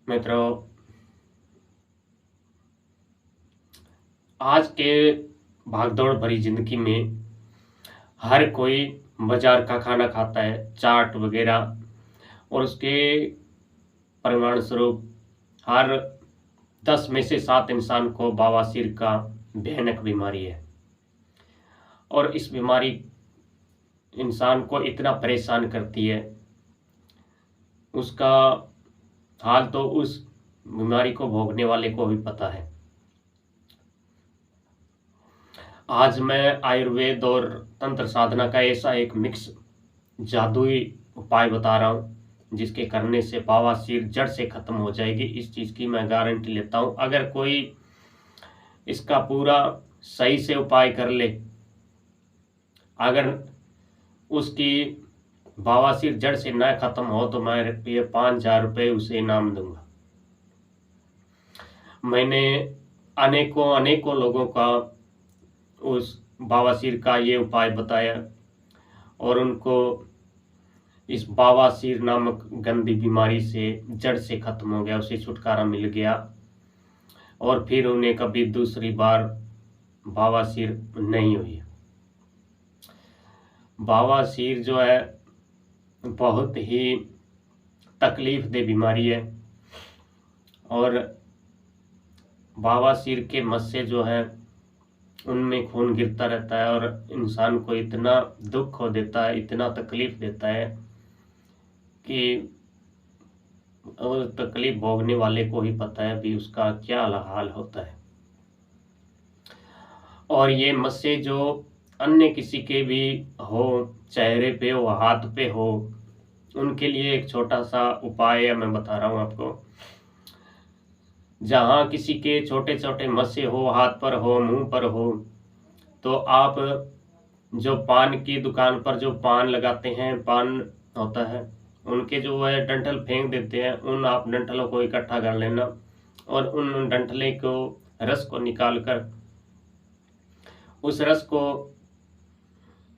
मित्रों, आज के भागदौड़ भरी जिंदगी में हर कोई बाजार का खाना खाता है, चाट वगैरह, और उसके परिणाम स्वरूप हर 10 में से 7 इंसान को बवासीर का भयानक बीमारी है। और इस बीमारी इंसान को इतना परेशान करती है, उसका हाल तो उस बीमारी को भोगने वाले को भी पता है। आज मैं आयुर्वेद और तंत्र साधना का ऐसा एक मिक्स जादुई उपाय बता रहा हूँ, जिसके करने से बवासीर जड़ से ख़त्म हो जाएगी। इस चीज़ की मैं गारंटी लेता हूँ। अगर कोई इसका पूरा सही से उपाय कर ले, अगर उसकी बवासीर जड़ से न ख़त्म हो, तो मैं ये 5,000 रुपये उसे इनाम दूंगा। मैंने अनेकों लोगों का उस बवासीर का ये उपाय बताया और उनको इस बवासीर नामक गंदी बीमारी से जड़ से ख़त्म हो गया, उसे छुटकारा मिल गया और फिर उन्हें कभी दूसरी बार बवासीर नहीं हुई। बवासीर जो है बहुत ही तकलीफ़देह बीमारी है और बवासीर के मस्से जो है उनमें खून गिरता रहता है और इंसान को इतना दुख हो देता है, इतना तकलीफ़ देता है कि और तकलीफ़ भोगने वाले को ही पता है भी उसका क्या हाल होता है। और ये मस्से जो अन्य किसी के भी हो, चेहरे पे हो, हाथ पे हो, उनके लिए एक छोटा सा उपाय है, मैं बता रहा हूँ आपको। जहाँ किसी के छोटे छोटे मस्से हो, हाथ पर हो, मुंह पर हो, तो आप जो पान की दुकान पर जो पान लगाते हैं, पान होता है, उनके जो है डंठल फेंक देते हैं, उन आप डंठलों को इकट्ठा कर लेना और उन डंठले को रस को निकाल कर उस रस को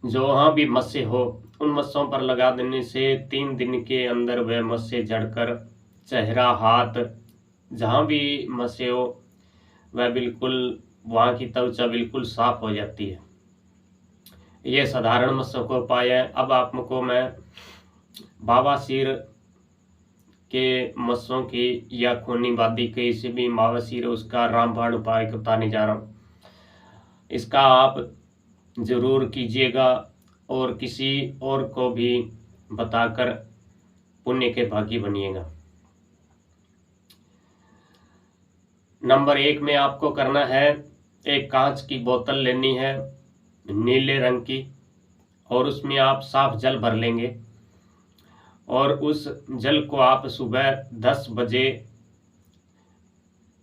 जहाँ भी मस्से हो उन मस्सों पर लगा देने से 3 दिन के अंदर वह मस्से झड़कर चेहरा, हाथ, जहाँ भी मस्से हो वह बिल्कुल वहाँ की त्वचा बिल्कुल साफ हो जाती है। यह साधारण मस्सों का उपाय है। अब आपको मैं बवासीर के मस्सों की या खूनी वादी के से भी बवासीर उसका रामबाण उपाय बताने जा रहा हूँ। इसका आप ज़रूर कीजिएगा और किसी और को भी बताकर पुण्य के भागी बनिएगा। नंबर 1 में आपको करना है, एक कांच की बोतल लेनी है नीले रंग की और उसमें आप साफ जल भर लेंगे और उस जल को आप सुबह 10 बजे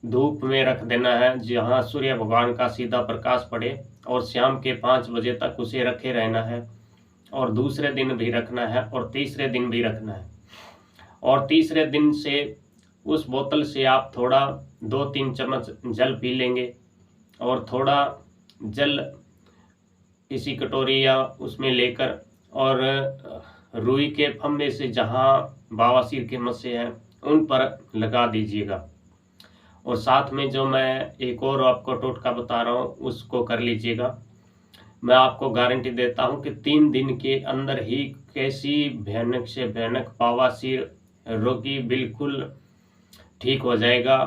धूप में रख देना है, जहाँ सूर्य भगवान का सीधा प्रकाश पड़े, और शाम के 5 बजे तक उसे रखे रहना है और दूसरे दिन भी रखना है और तीसरे दिन भी रखना है। और तीसरे दिन से उस बोतल से आप थोड़ा 2-3 चम्मच जल पी लेंगे और थोड़ा जल किसी कटोरी या उसमें लेकर और रुई के फंदे से जहाँ बवासीर के मस्से हैं उन पर लगा दीजिएगा। और साथ में जो मैं एक और आपको टोटका बता रहा हूँ उसको कर लीजिएगा। मैं आपको गारंटी देता हूँ कि 3 दिन के अंदर ही कैसी भयानक से भयानक बवासीर रोगी बिल्कुल ठीक हो जाएगा।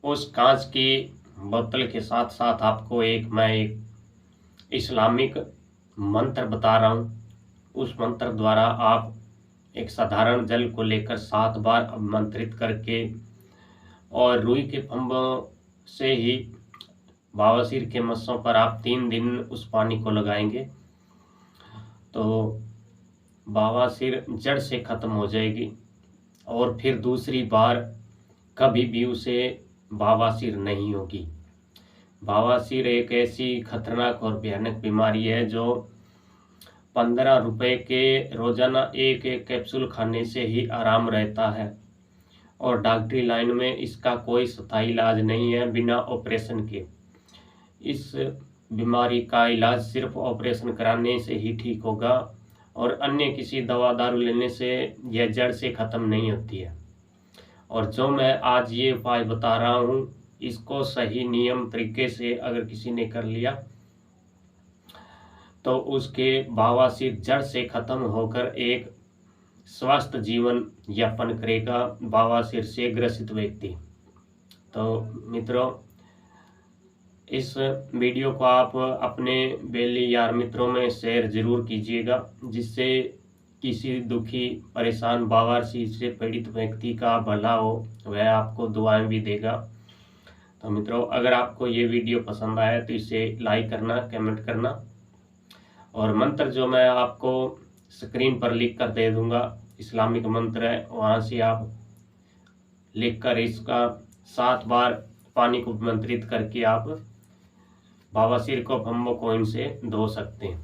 उस कांच की बोतल के साथ साथ आपको मैं एक इस्लामिक मंत्र बता रहा हूँ। उस मंत्र द्वारा आप एक साधारण जल को लेकर 7 बार मंत्रित करके और रुई के फंदों से ही बवासीर के मस्सों पर आप 3 दिन उस पानी को लगाएंगे तो बवासीर जड़ से ख़त्म हो जाएगी और फिर दूसरी बार कभी भी उसे बवासीर नहीं होगी। बवासीर एक ऐसी खतरनाक और भयानक बीमारी है जो 15 रुपये के रोज़ाना एक कैप्सूल खाने से ही आराम रहता है और डॉक्टरी लाइन में इसका कोई स्थायी इलाज नहीं है बिना ऑपरेशन के। इस बीमारी का इलाज सिर्फ ऑपरेशन कराने से ही ठीक होगा और अन्य किसी दवा दारू लेने से यह जड़ से ख़त्म नहीं होती है। और जो मैं आज ये उपाय बता रहा हूँ, इसको सही नियम तरीके से अगर किसी ने कर लिया तो उसके बवासीर जड़ से खत्म होकर एक स्वस्थ जीवन यापन करेगा बवासीर से ग्रसित व्यक्ति। तो मित्रों, इस वीडियो को आप अपने बेली यार मित्रों में शेयर जरूर कीजिएगा, जिससे किसी दुखी परेशान बवासीर से पीड़ित व्यक्ति का भला हो, वह आपको दुआएं भी देगा। तो मित्रों, अगर आपको ये वीडियो पसंद आया तो इसे लाइक करना, कमेंट करना, और मंत्र जो मैं आपको स्क्रीन पर लिख कर दे दूंगा, इस्लामिक मंत्र है, वहाँ से आप लिखकर इसका 7 बार पानी को मंत्रित करके आप बवासीर को फम्बो कोइन से धो सकते हैं।